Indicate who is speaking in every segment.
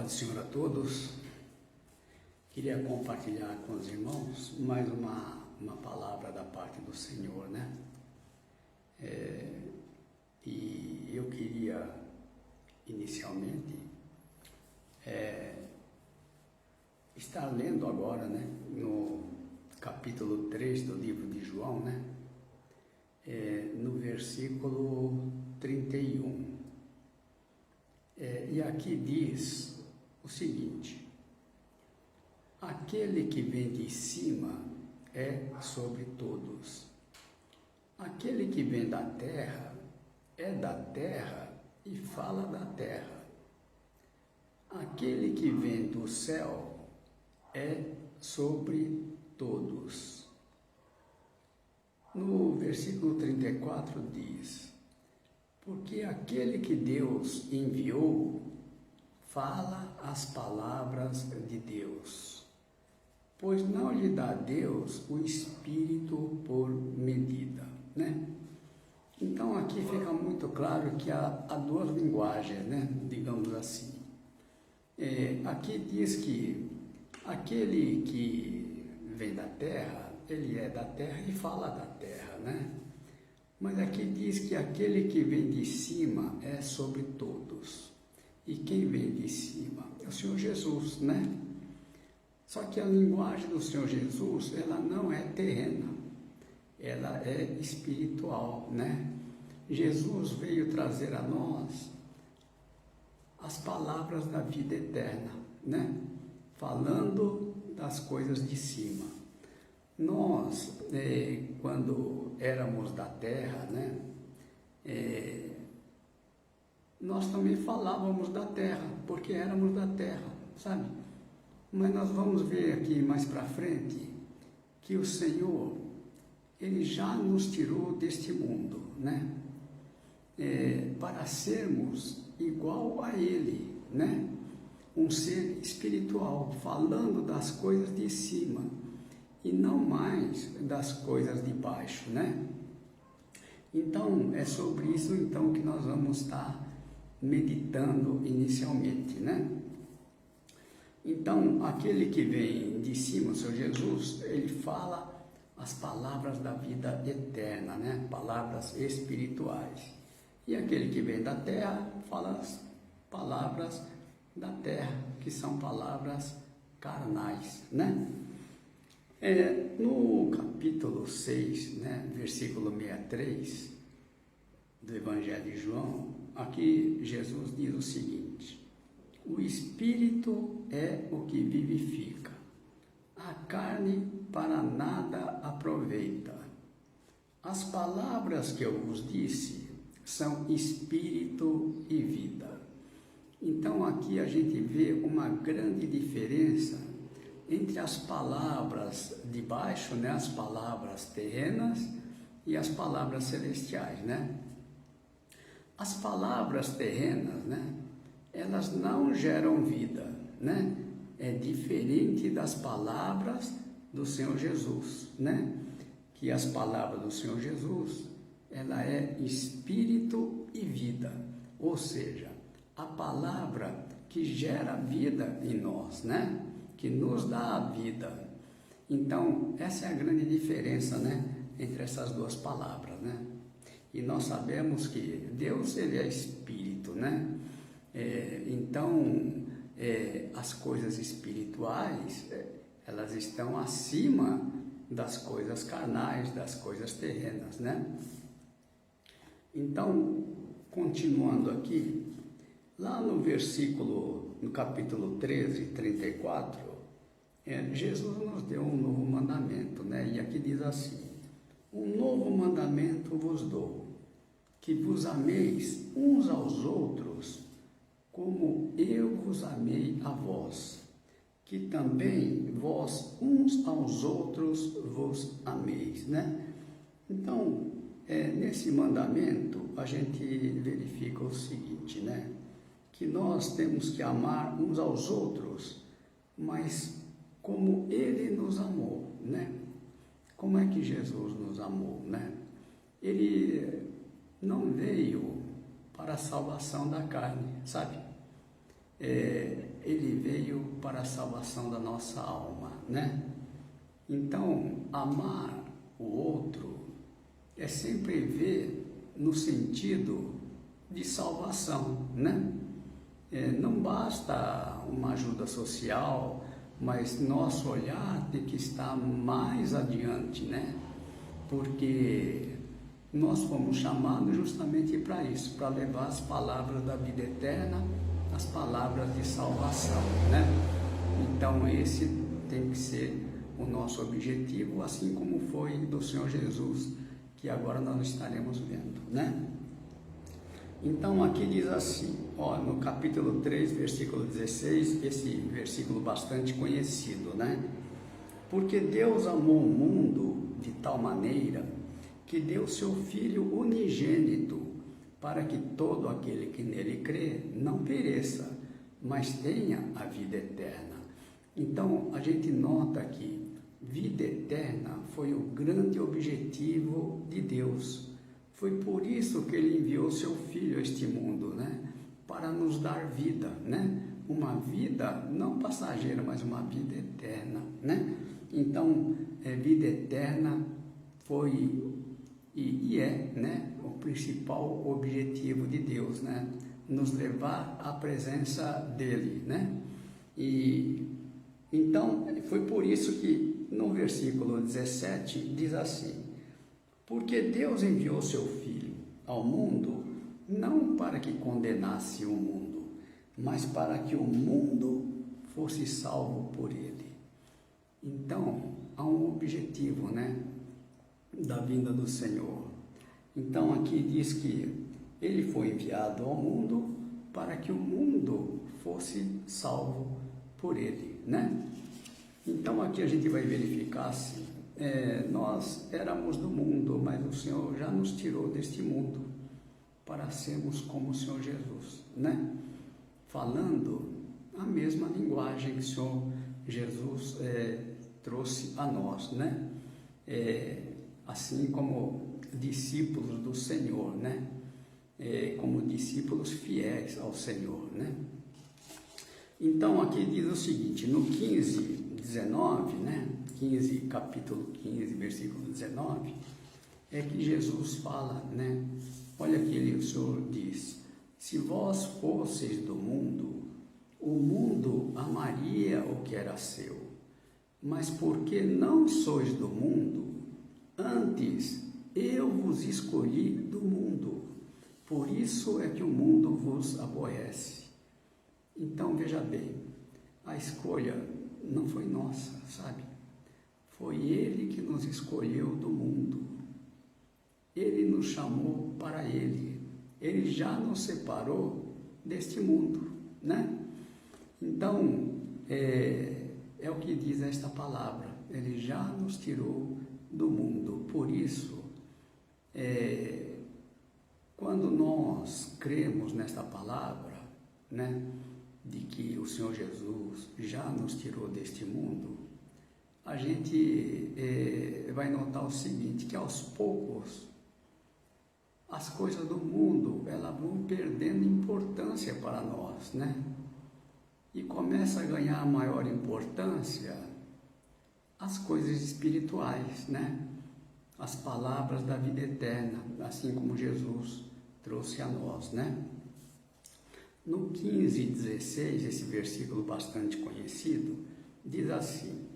Speaker 1: do Senhor a todos. Queria compartilhar com os irmãos mais uma palavra da parte do Senhor, né? E eu queria, inicialmente, estar lendo agora, né? No capítulo 3 do livro de João, né? No versículo 31. E aqui diz o seguinte: aquele que vem de cima é sobre todos. Aquele que vem da terra é da terra e fala da terra. Aquele que vem do céu é sobre todos. No versículo 34 diz: porque aquele que Deus enviou fala as palavras de Deus, pois não lhe dá Deus o Espírito por medida, né? Então aqui fica muito claro que há duas linguagens, né? Digamos assim. Aqui diz que aquele que vem da terra, ele é da terra e fala da terra, né? Mas aqui diz que aquele que vem de cima é sobre todos. E quem vem de cima é o Senhor Jesus, né? Só que a linguagem do Senhor Jesus, ela não é terrena, ela é espiritual, né? Jesus veio trazer a nós as palavras da vida eterna, né? Falando das coisas de cima. Nós, quando éramos da terra, né, nós também falávamos da terra, porque éramos da terra, sabe? Mas nós vamos ver aqui mais para frente que o Senhor, Ele já nos tirou deste mundo, né? Para sermos igual a Ele, né? Um ser espiritual, falando das coisas de cima e não mais das coisas de baixo, né? Então, é sobre isso então que nós vamos estar meditando inicialmente, né? Então, aquele que vem de cima, o Senhor Jesus, ele fala as palavras da vida eterna, né? Palavras espirituais. E aquele que vem da terra fala as palavras da terra, que são palavras carnais, né? No capítulo 6, né, versículo 63 do Evangelho de João, aqui Jesus diz o seguinte: o Espírito é o que vivifica, a carne para nada aproveita. As palavras que eu vos disse são Espírito e vida. Então aqui a gente vê uma grande diferença entre as palavras de baixo, né, as palavras terrenas e as palavras celestiais, né? As palavras terrenas, né, elas não geram vida, né? É diferente das palavras do Senhor Jesus, né? Que as palavras do Senhor Jesus, ela é espírito e vida, ou seja, a palavra que gera vida em nós, né? Que nos dá a vida. Então, essa é a grande diferença, né, entre essas duas palavras, né? E nós sabemos que Deus, ele é espírito, né? Então, as coisas espirituais, elas estão acima das coisas carnais, das coisas terrenas, né? Então, continuando aqui, lá no versículo, no capítulo 13, 34, Jesus nos deu um novo mandamento, né? E aqui diz assim: um novo mandamento vos dou, que vos ameis uns aos outros, como eu vos amei a vós, que também vós uns aos outros vos ameis, né? Então, nesse mandamento, a gente verifica o seguinte, né? Que nós temos que amar uns aos outros, mas como Ele nos amou, né? Como é que Jesus nos amou, né? Ele não veio para a salvação da carne, sabe? ele veio para a salvação da nossa alma, né? Então, amar o outro é sempre ver no sentido de salvação, né? Não basta uma ajuda social, mas nosso olhar tem que estar mais adiante, né? Porque nós fomos chamados justamente para isso, para levar as palavras da vida eterna, as palavras de salvação, né? Então esse tem que ser o nosso objetivo, assim como foi do Senhor Jesus, que agora nós estaremos vendo, né? Então aqui diz assim, no capítulo 3, versículo 16, esse versículo bastante conhecido, né? Porque Deus amou o mundo de tal maneira que deu seu Filho unigênito, para que todo aquele que nele crê não pereça, mas tenha a vida eterna. Então a gente nota que vida eterna foi o grande objetivo de Deus. Foi por isso que ele enviou seu Filho a este mundo, né? Para nos dar vida, né? Uma vida não passageira, mas uma vida eterna, né? Então, vida eterna foi e é, né, o principal objetivo de Deus, né? Nos levar à presença dele, né? E então, foi por isso que no versículo 17 diz assim: porque Deus enviou seu Filho ao mundo, não para que condenasse o mundo, mas para que o mundo fosse salvo por ele. Então, há um objetivo, né, da vinda do Senhor. Então, aqui diz que ele foi enviado ao mundo para que o mundo fosse salvo por ele, né? Então, aqui a gente vai verificar assim, nós éramos do mundo, mas o Senhor já nos tirou deste mundo para sermos como o Senhor Jesus, né? Falando a mesma linguagem que o Senhor Jesus trouxe a nós, né? Assim como discípulos do Senhor, né? Como discípulos fiéis ao Senhor, né? Então aqui diz o seguinte, no 15, 19, né? Capítulo 15, versículo 19, é que Jesus fala, né? Olha que o Senhor diz: se vós fosseis do mundo, o mundo amaria o que era seu, mas porque não sois do mundo, antes eu vos escolhi do mundo, por isso é que o mundo vos aborrece. Então veja bem, a escolha não foi nossa, sabe? Foi Ele que nos escolheu do mundo. Ele nos chamou para Ele. Ele já nos separou deste mundo, né? Então, é o que diz esta palavra. Ele já nos tirou do mundo. Por isso, quando nós cremos nesta palavra, né, de que o Senhor Jesus já nos tirou deste mundo, a gente vai notar o seguinte, que aos poucos as coisas do mundo elas vão perdendo importância para nós, né? E começa a ganhar maior importância as coisas espirituais, né? As palavras da vida eterna, assim como Jesus trouxe a nós, né? No 15, 16, esse versículo bastante conhecido, diz assim: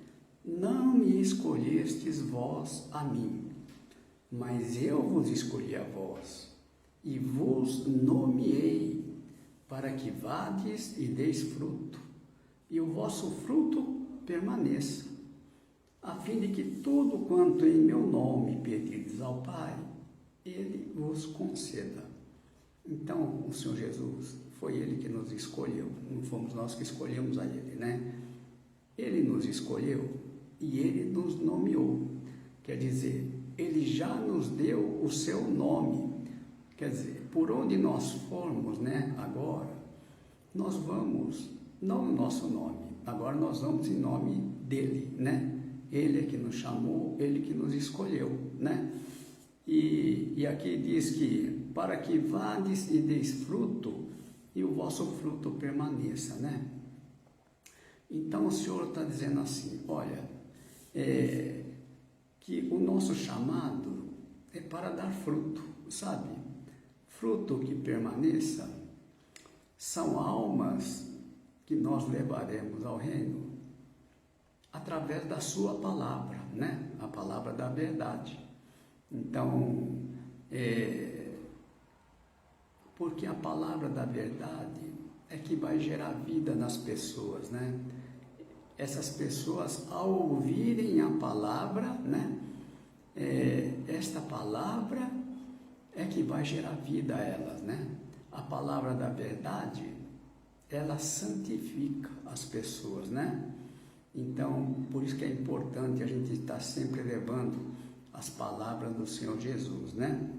Speaker 1: não me escolhestes vós a mim, mas eu vos escolhi a vós, e vos nomeei, para que vades e deis fruto, e o vosso fruto permaneça, a fim de que tudo quanto em meu nome pedirdes ao Pai, Ele vos conceda. Então, o Senhor Jesus, foi Ele que nos escolheu, não fomos nós que escolhemos a Ele, né? Ele nos escolheu e Ele nos nomeou, quer dizer, Ele já nos deu o seu nome, quer dizer, por onde nós formos, né, agora, nós vamos, não no nosso nome, agora nós vamos em nome dEle, né? Ele é que nos chamou, Ele que nos escolheu, né? E aqui diz que, para que vades e deis fruto, e o vosso fruto permaneça, né? Então o Senhor está dizendo assim, olha, que o nosso chamado é para dar fruto, sabe? Fruto que permaneça são almas que nós levaremos ao reino através da sua palavra, né? A palavra da verdade. Então, porque a palavra da verdade é que vai gerar vida nas pessoas, né? Essas pessoas, ao ouvirem a palavra, né? Esta palavra é que vai gerar vida a elas, né? A palavra da verdade, ela santifica as pessoas, né? Então, por isso que é importante a gente estar sempre levando as palavras do Senhor Jesus, né?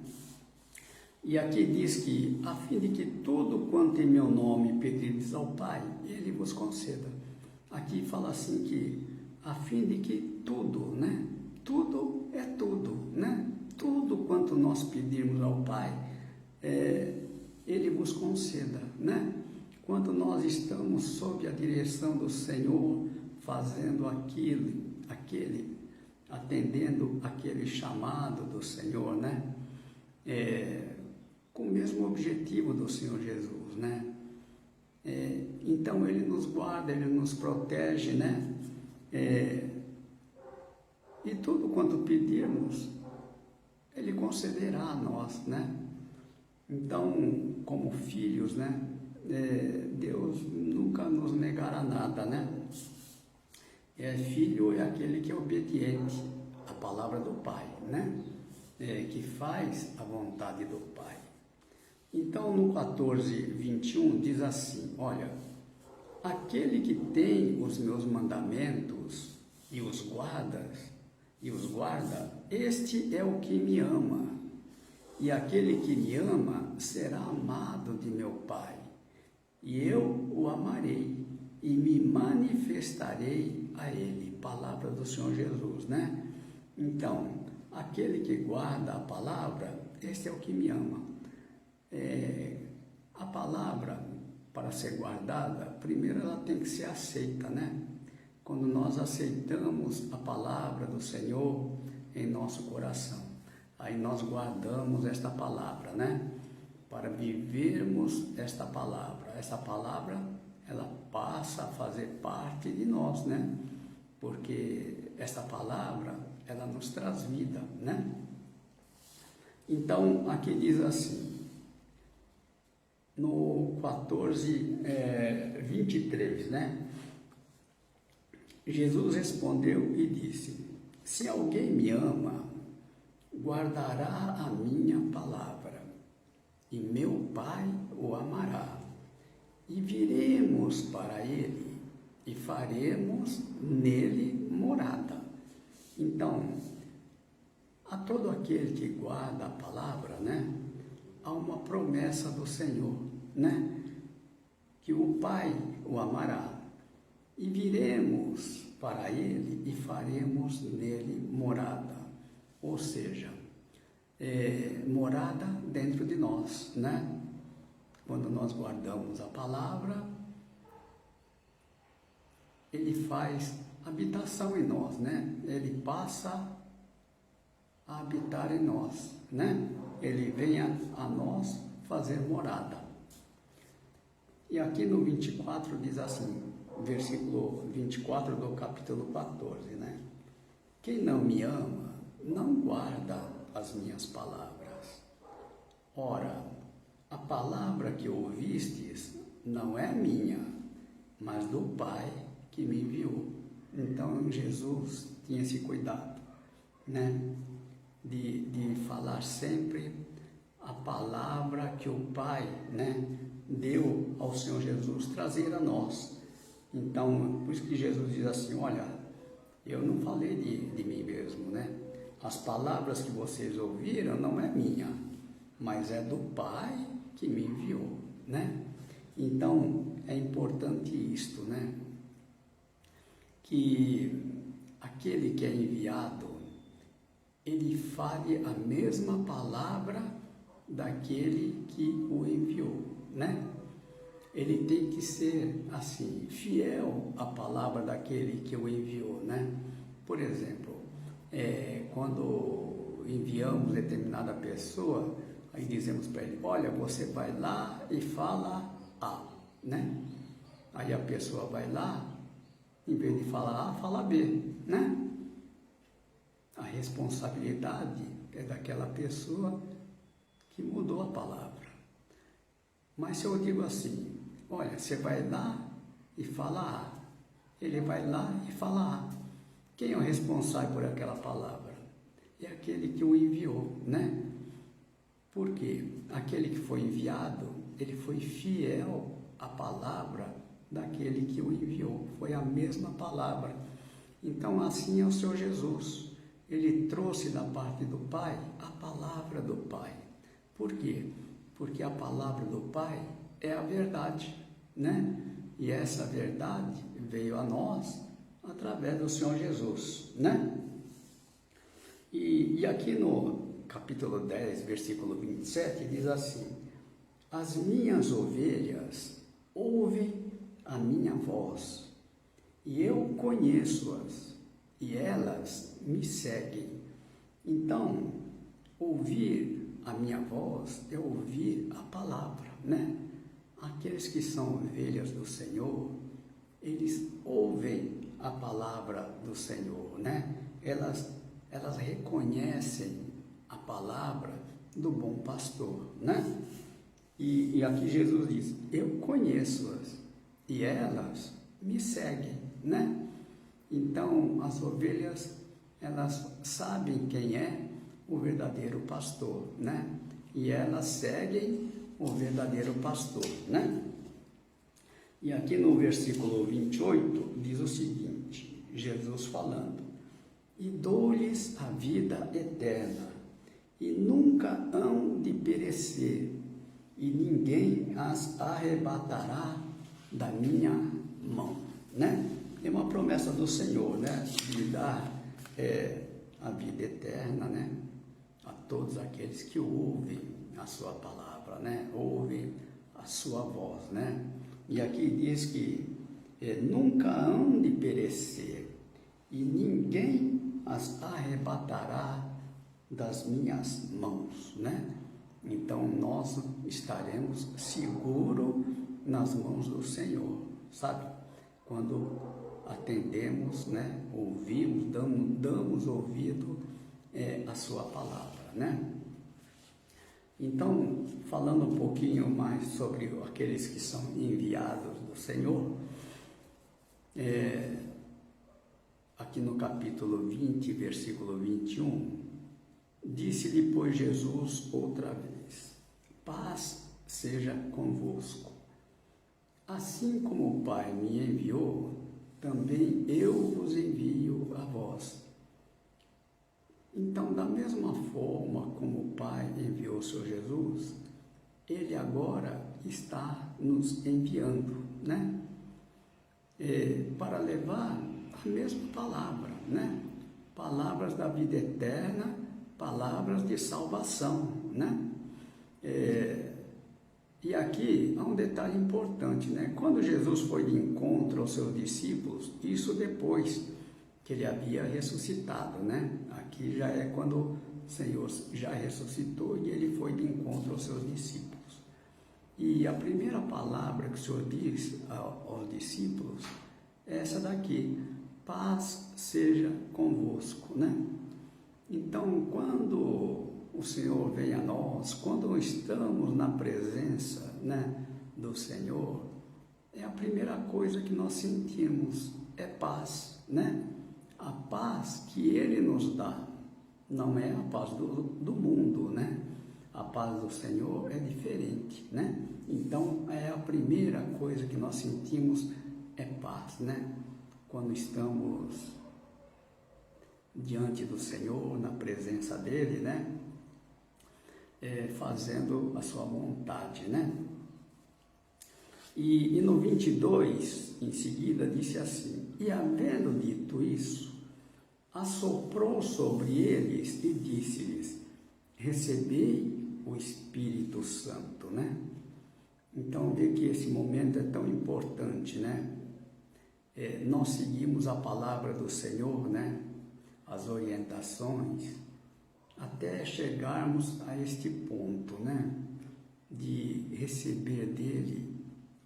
Speaker 1: E aqui diz que, a fim de que tudo quanto em meu nome pedirdes ao Pai, Ele vos conceda. Aqui fala assim que, a fim de que tudo, né? Tudo é tudo, né? Tudo quanto nós pedirmos ao Pai, Ele vos conceda, né? Quando nós estamos sob a direção do Senhor, fazendo atendendo aquele chamado do Senhor, né? Com o mesmo objetivo do Senhor Jesus, né? Então Ele nos guarda, Ele nos protege, né? E tudo quanto pedirmos, Ele concederá a nós, né? Então, como filhos, né? Deus nunca nos negará nada, né? Filho é aquele que é obediente à palavra do Pai, né? Que faz a vontade do Pai. Então, no 14:21 diz assim, olha, aquele que tem os meus mandamentos e os guarda, este é o que me ama. E aquele que me ama será amado de meu Pai, e eu o amarei e me manifestarei a ele. Palavra do Senhor Jesus, né? Então, aquele que guarda a palavra, este é o que me ama. A palavra, para ser guardada, primeiro ela tem que ser aceita, né? Quando nós aceitamos a palavra do Senhor em nosso coração, aí nós guardamos esta palavra, né? Para vivermos esta palavra. Essa palavra, ela passa a fazer parte de nós, né? Porque esta palavra, ela nos traz vida, né? Então, aqui diz assim, no 14:23, né? Jesus respondeu e disse, se alguém me ama, guardará a minha palavra, e meu Pai o amará, e viremos para ele, e faremos nele morada. Então, a todo aquele que guarda a palavra, né? Há uma promessa do Senhor, né? Que o Pai o amará, e viremos para ele e faremos nele morada. Ou seja, morada dentro de nós, né? Quando nós guardamos a palavra, Ele faz habitação em nós, né? Ele passa a habitar em nós, né? Ele vem a nós fazer morada. E aqui no 24 diz assim, versículo 24 do capítulo 14, né? Quem não me ama, não guarda as minhas palavras. Ora, a palavra que ouvistes não é minha, mas do Pai que me enviou. Então, Jesus tinha esse cuidado, né? De falar sempre a palavra que o Pai, né, deu ao Senhor Jesus trazer a nós. Então, por isso que Jesus diz assim, olha, eu não falei de mim mesmo, né? As palavras que vocês ouviram não é minha, mas é do Pai que me enviou, né? Então, é importante isto, né? Que aquele que é enviado, ele fale a mesma palavra daquele que o enviou, né? ele tem que ser assim, fiel à palavra daquele que o enviou, né? Por exemplo, quando enviamos determinada pessoa, aí dizemos para ele, olha, você vai lá e fala A, né? Aí a pessoa vai lá, em vez de falar A, fala B, né? A responsabilidade é daquela pessoa que mudou a palavra. Mas se eu digo assim, olha, você vai lá e fala A, ele vai lá e fala A. Quem é o responsável por aquela palavra? É aquele que o enviou, né? Por quê? Aquele que foi enviado, ele foi fiel à palavra daquele que o enviou. Foi a mesma palavra. Então, assim é o Senhor Jesus. Ele trouxe da parte do Pai a palavra do Pai. Por quê? Porque a palavra do Pai é a verdade, né? E essa verdade veio a nós através do Senhor Jesus, né? E aqui no capítulo 10, versículo 27, diz assim, as minhas ovelhas ouvem a minha voz, e eu conheço-as, e elas me seguem. Então, ouvir a minha voz é ouvir a palavra, né? Aqueles que são ovelhas do Senhor, eles ouvem a palavra do Senhor, né? Elas reconhecem a palavra do bom pastor, né? E aqui Jesus diz, eu conheço-as e elas me seguem, né? Então, as ovelhas, elas sabem quem é o verdadeiro pastor, né? E elas seguem o verdadeiro pastor, né? E aqui no versículo 28 diz o seguinte, Jesus falando, e dou-lhes a vida eterna, e nunca hão de perecer, e ninguém as arrebatará da minha mão, né? É uma promessa do Senhor, né? De dar a vida eterna, né? A todos aqueles que ouvem a sua palavra, né? Ouvem a sua voz, né? E aqui diz que nunca hão de perecer, e ninguém as arrebatará das minhas mãos, né? Então nós estaremos seguros nas mãos do Senhor, sabe? Quando atendemos, né? Ouvimos, damos ouvido à sua palavra, né? Então, falando um pouquinho mais sobre aqueles que são enviados do Senhor, aqui no capítulo 20, versículo 21, disse-lhe, pois, Jesus outra vez, paz seja convosco. Assim como o Pai me enviou, também eu vos envio a vós. Então, da mesma forma como o Pai enviou o Senhor Jesus, Ele agora está nos enviando, né? Para levar a mesma palavra, né? Palavras da vida eterna, palavras de salvação, né? E aqui há um detalhe importante, né? Quando Jesus foi de encontro aos seus discípulos, isso depois que ele havia ressuscitado, né? Aqui já é quando o Senhor já ressuscitou e ele foi de encontro aos seus discípulos. E a primeira palavra que o Senhor diz aos discípulos é essa daqui, paz seja convosco, né? Então, quando o Senhor vem a nós, quando estamos na presença, né, do Senhor, é a primeira coisa que nós sentimos, é paz, né? A paz que Ele nos dá não é a paz do mundo, né? A paz do Senhor é diferente, né? Então, é a primeira coisa que nós sentimos é paz, né? Quando estamos diante do Senhor, na presença dEle, né? Fazendo a sua vontade, né? E no 22, em seguida, disse assim, e havendo dito isso, assoprou sobre eles e disse-lhes, recebei o Espírito Santo, né? Então, vê que esse momento é tão importante, né? Nós seguimos a palavra do Senhor, né? As orientações, até chegarmos a este ponto, né? De receber dele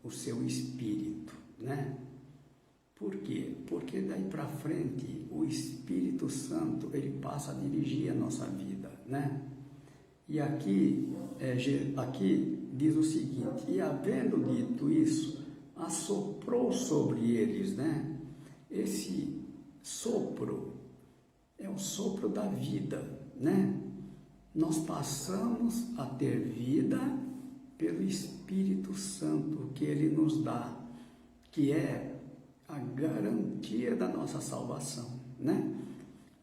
Speaker 1: o seu Espírito, né? Por quê? Porque daí para frente o Espírito Santo ele passa a dirigir a nossa vida, né? E aqui diz o seguinte: e havendo dito isso, assoprou sobre eles, né? Esse sopro é o sopro da vida, né? Nós passamos a ter vida pelo Espírito Santo que ele nos dá, que é a garantia da nossa salvação, né?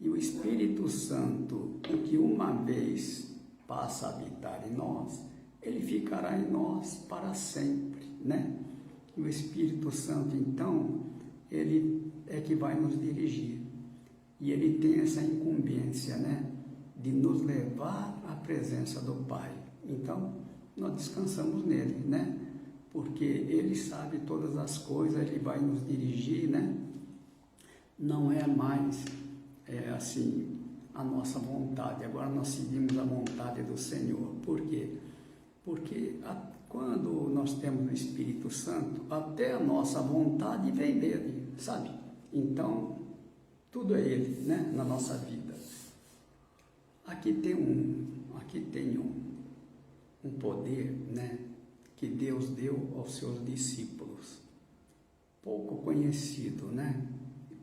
Speaker 1: E o Espírito Santo, o que uma vez passa a habitar em nós, ele ficará em nós para sempre, né? E o Espírito Santo, então, ele é que vai nos dirigir. E ele tem essa incumbência, né? De nos levar à presença do Pai. Então, nós descansamos nele, né? Porque ele sabe todas as coisas, ele vai nos dirigir, né? Não é mais, assim, a nossa vontade. Agora nós seguimos a vontade do Senhor. Por quê? Porque quando nós temos o Espírito Santo, até a nossa vontade vem dele, sabe? Então, tudo é ele, né? Na nossa vida. Aqui tem um poder, né? Que Deus deu aos seus discípulos, pouco conhecido, né?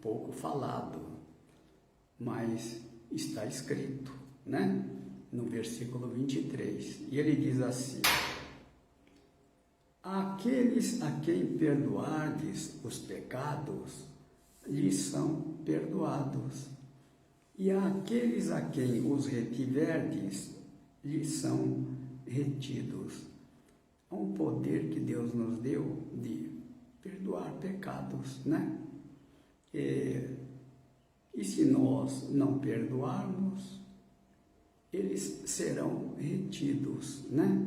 Speaker 1: Pouco falado, mas está escrito, né? No versículo 23, e ele diz assim: aqueles a quem perdoardes os pecados, lhes são perdoados, e àqueles a quem os retiverdes, lhes são retidos. Há um poder que Deus nos deu de perdoar pecados, né? E se nós não perdoarmos, eles serão retidos, né?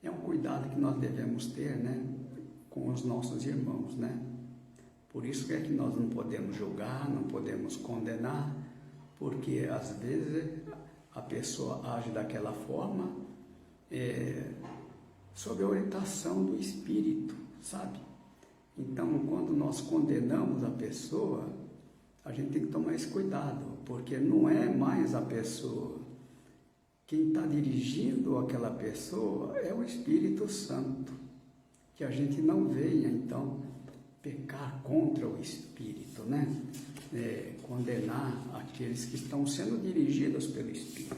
Speaker 1: É um cuidado que nós devemos ter, né? Com os nossos irmãos, né? Por isso que nós não podemos julgar, não podemos condenar, porque às vezes a pessoa age daquela forma, sob a orientação do Espírito, sabe? Então, quando nós condenamos a pessoa, a gente tem que tomar esse cuidado, porque não é mais a pessoa. Quem está dirigindo aquela pessoa é o Espírito Santo. Que a gente não venha, então, pecar contra o Espírito, né? Condenar aqueles que estão sendo dirigidos pelo Espírito.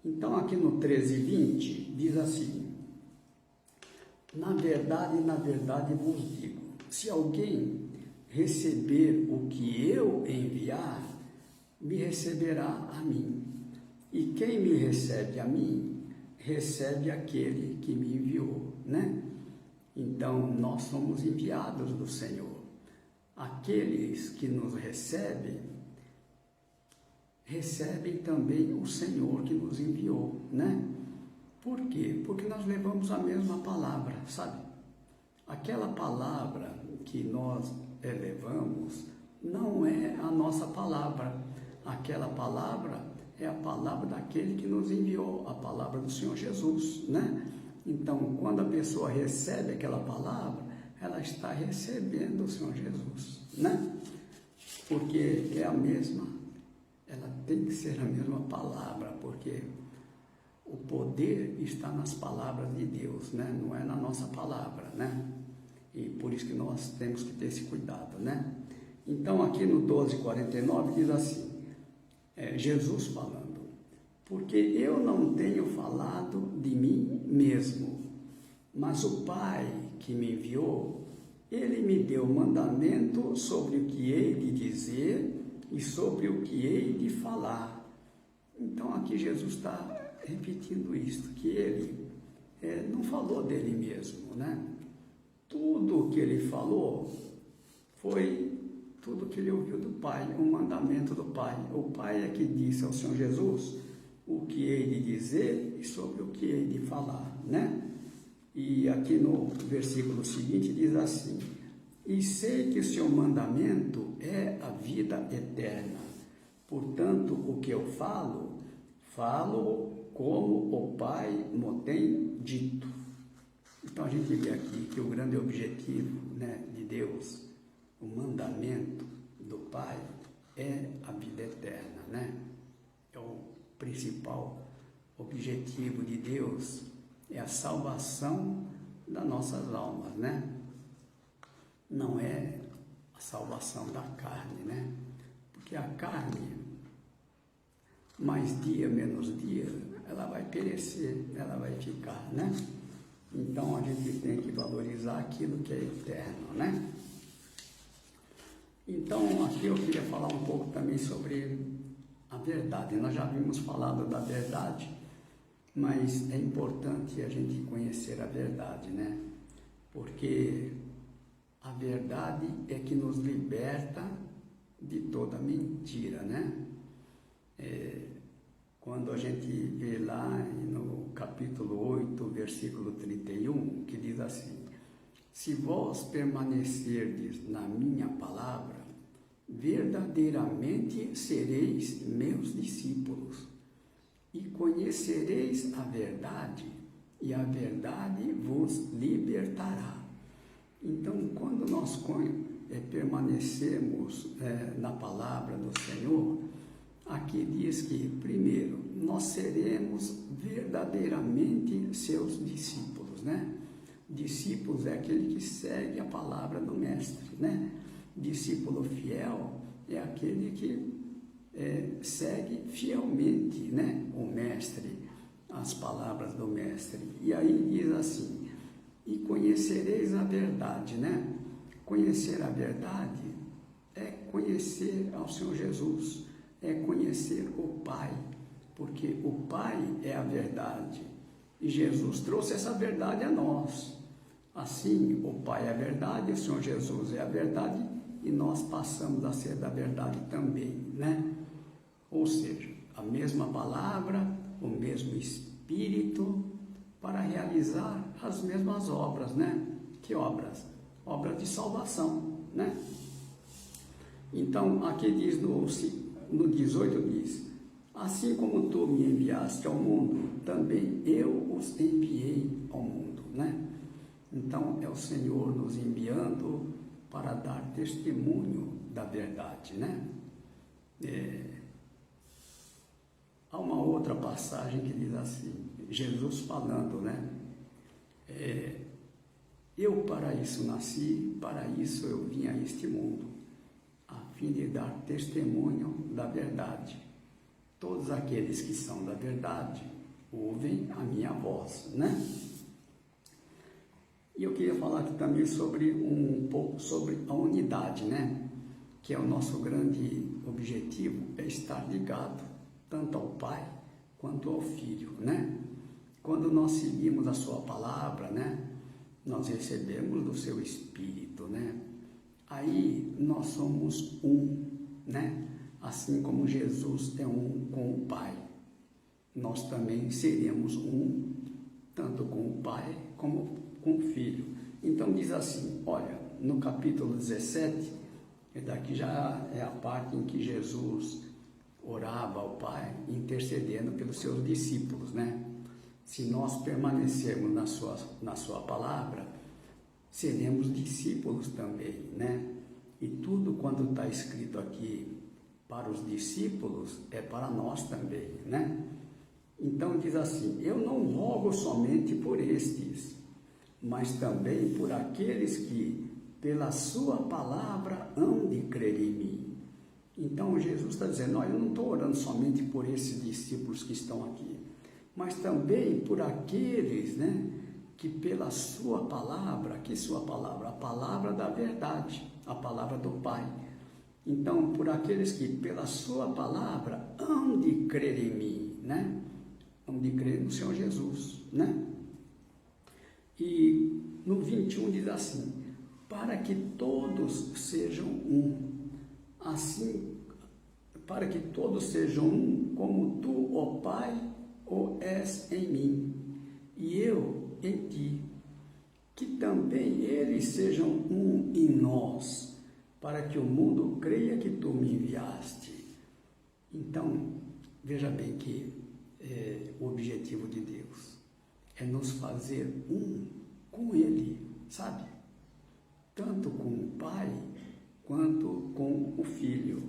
Speaker 1: Então, aqui no 13:20, diz assim: na verdade vos digo, se alguém receber o que eu enviar, me receberá a mim. E quem me recebe a mim, recebe aquele que me enviou, né? Então, nós somos enviados do Senhor. Aqueles que nos recebem, recebem também o Senhor que nos enviou, né? Por quê? Porque nós levamos a mesma palavra, sabe? Aquela palavra que nós levamos não é a nossa palavra. Aquela palavra é a palavra daquele que nos enviou, a palavra do Senhor Jesus, né? Então, quando a pessoa recebe aquela palavra, ela está recebendo o Senhor Jesus, né? Porque é a mesma, ela tem que ser a mesma palavra, porque o poder está nas palavras de Deus, né? Não é na nossa palavra, né? E por isso que nós temos que ter esse cuidado, né? Então, aqui no 12:49 diz assim, Jesus falando: porque eu não tenho falado de mim mesmo, mas o Pai que me enviou, ele me deu mandamento sobre o que hei de dizer e sobre o que hei de falar. Então, aqui Jesus está repetindo isto, que ele não falou dele mesmo, né? Tudo o que ele falou foi tudo que ele ouviu do Pai, um mandamento do Pai. O Pai é que disse ao Senhor Jesus o que hei de dizer e sobre o que hei de falar, né? E aqui no versículo seguinte diz assim: e sei que o seu mandamento é a vida eterna. Portanto, o que eu falo, falo como o Pai me tem dito. Então a gente vê aqui que o grande objetivo, né, de Deus, o mandamento do Pai, é a vida eterna, né? É o principal objetivo de Deus, é a salvação das nossas almas, né? Não é a salvação da carne, né? Porque a carne, mais dia, menos dia, ela vai perecer, ela vai ficar, né? Então a gente tem que valorizar aquilo que é eterno, né? Então aqui eu queria falar um pouco também sobre a verdade. Nós já vimos falado da verdade, mas é importante a gente conhecer a verdade, né? Porque a verdade é que nos liberta de toda mentira, né? Quando a gente vê lá no capítulo 8, versículo 31, que diz assim: se vós permanecerdes na minha palavra, verdadeiramente sereis meus discípulos, e conhecereis a verdade, e a verdade vos libertará. Então, quando nós permanecemos na palavra do Senhor, aqui diz que, primeiro, nós seremos verdadeiramente seus discípulos, né? Discípulos é aquele que segue a palavra do Mestre, né? Discípulo fiel é aquele que segue fielmente, né, o Mestre, as palavras do Mestre. E aí diz assim: e conhecereis a verdade, né? Conhecer a verdade é conhecer ao Senhor Jesus, é conhecer o Pai, porque o Pai é a verdade, e Jesus trouxe essa verdade a nós. Assim, o Pai é a verdade, o Senhor Jesus é a verdade, e nós passamos a ser da verdade também, né? Ou seja, a mesma palavra, o mesmo Espírito, para realizar as mesmas obras, né? Que obras? Obras de salvação, né? Então, aqui diz no 18, diz: assim como tu me enviaste ao mundo, também eu os enviei ao mundo, né? Então, é o Senhor nos enviando para dar testemunho da verdade, né? Há uma outra passagem que diz assim, Jesus falando, né? Eu para isso nasci, para isso eu vim a este mundo, a fim de dar testemunho da verdade. Todos aqueles que são da verdade ouvem a minha voz, né? E eu queria falar aqui também sobre um pouco sobre a unidade, né? Que é o nosso grande objetivo, é estar ligado tanto ao Pai quanto ao Filho, né? Quando nós seguimos a sua palavra, né? Nós recebemos do seu Espírito, né? Aí nós somos um, né? Assim como Jesus é um com o Pai, nós também seremos um, tanto com o Pai como com o Filho. Então diz assim, olha, no capítulo 17, daqui já é a parte em que Jesus orava ao Pai, intercedendo pelos seus discípulos, né? Se nós permanecermos na sua palavra, seremos discípulos também, né? E tudo quando está escrito aqui para os discípulos, é para nós também, né? Então diz assim, eu não rogo somente por estes, mas também por aqueles que, pela sua palavra, hão de crer em mim. Então Jesus está dizendo, eu não estou orando somente por esses discípulos que estão aqui, mas também por aqueles, né, que pela sua palavra, que sua palavra? A palavra da verdade, a palavra do Pai. Então, por aqueles que pela sua palavra hão de crer em mim, né? Hão de crer no Senhor Jesus, né? E no 21 diz assim, para que todos sejam um, assim, para que todos sejam um, como tu, ó Pai, o és em mim, e eu em ti, que também eles sejam um em nós, para que o mundo creia que tu me enviaste. Então, veja bem que o objetivo de Deus é nos fazer um com Ele, sabe? Tanto com o Pai, quanto com o Filho.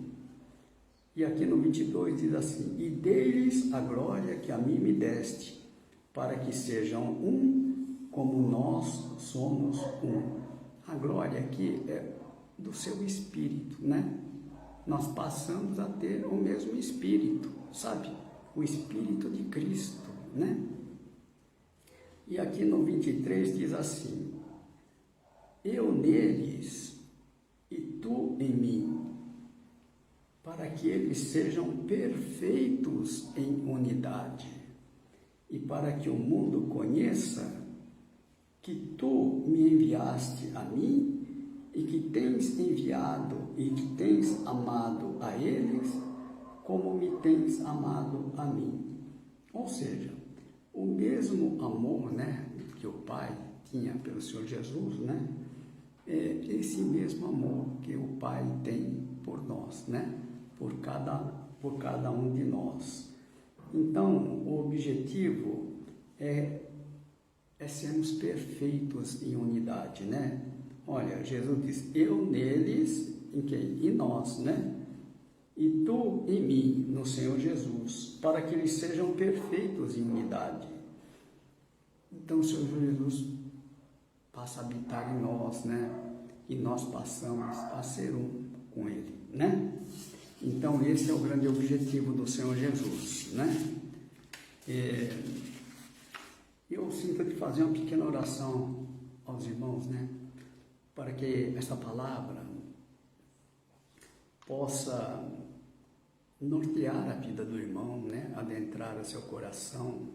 Speaker 1: E aqui no 22 diz assim: e dei-lhes a glória que a mim me deste, para que sejam um, como nós somos um. A glória aqui é do seu Espírito, né? Nós passamos a ter o mesmo Espírito, sabe? O Espírito de Cristo, né? E aqui no 23 diz assim: eu neles e tu em mim, para que eles sejam perfeitos em unidade, e para que o mundo conheça que tu me enviaste a mim, e que tens enviado e que tens amado a eles, como me tens amado a mim. Ou seja, o mesmo amor, né, que o Pai tinha pelo Senhor Jesus, né, é esse mesmo amor que o Pai tem por nós, né, por cada um de nós. Então, o objetivo é sermos perfeitos em unidade, né? Olha, Jesus diz: eu neles, em quem? Em nós, né? E tu em mim, no Senhor Jesus, para que eles sejam perfeitos em unidade. Então o Senhor Jesus passa a habitar em nós, né? E nós passamos a ser um com Ele, né? Então esse é o grande objetivo do Senhor Jesus, né? Eu sinto de fazer uma pequena oração aos irmãos, né? Para que esta palavra possa nortear a vida do irmão, né? Adentrar o seu coração,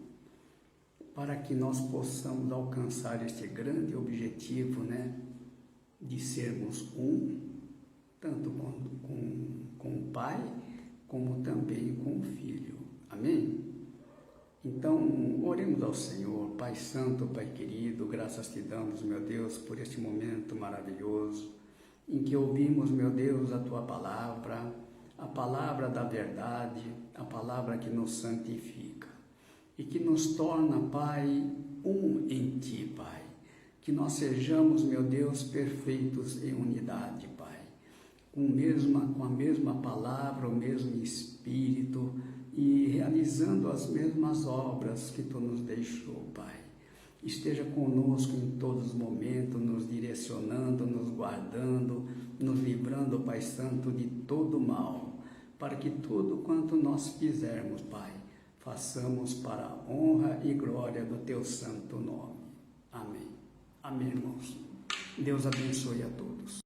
Speaker 1: para que nós possamos alcançar este grande objetivo, né? De sermos um, tanto com o Pai, como também com o Filho. Amém? Então, oremos ao Senhor. Pai Santo, Pai querido, graças te damos, meu Deus, por este momento maravilhoso, em que ouvimos, meu Deus, a Tua palavra, a palavra da verdade, a palavra que nos santifica e que nos torna, Pai, um em Ti, Pai. Que nós sejamos, meu Deus, perfeitos em unidade, Pai, com a mesma palavra, o mesmo Espírito, e realizando as mesmas obras que Tu nos deixou, Pai. Esteja conosco em todos os momentos, nos direcionando, nos guardando, nos livrando, Pai Santo, de todo mal, para que tudo quanto nós fizermos, Pai, façamos para a honra e glória do Teu santo nome. Amém. Amém, irmãos. Deus abençoe a todos.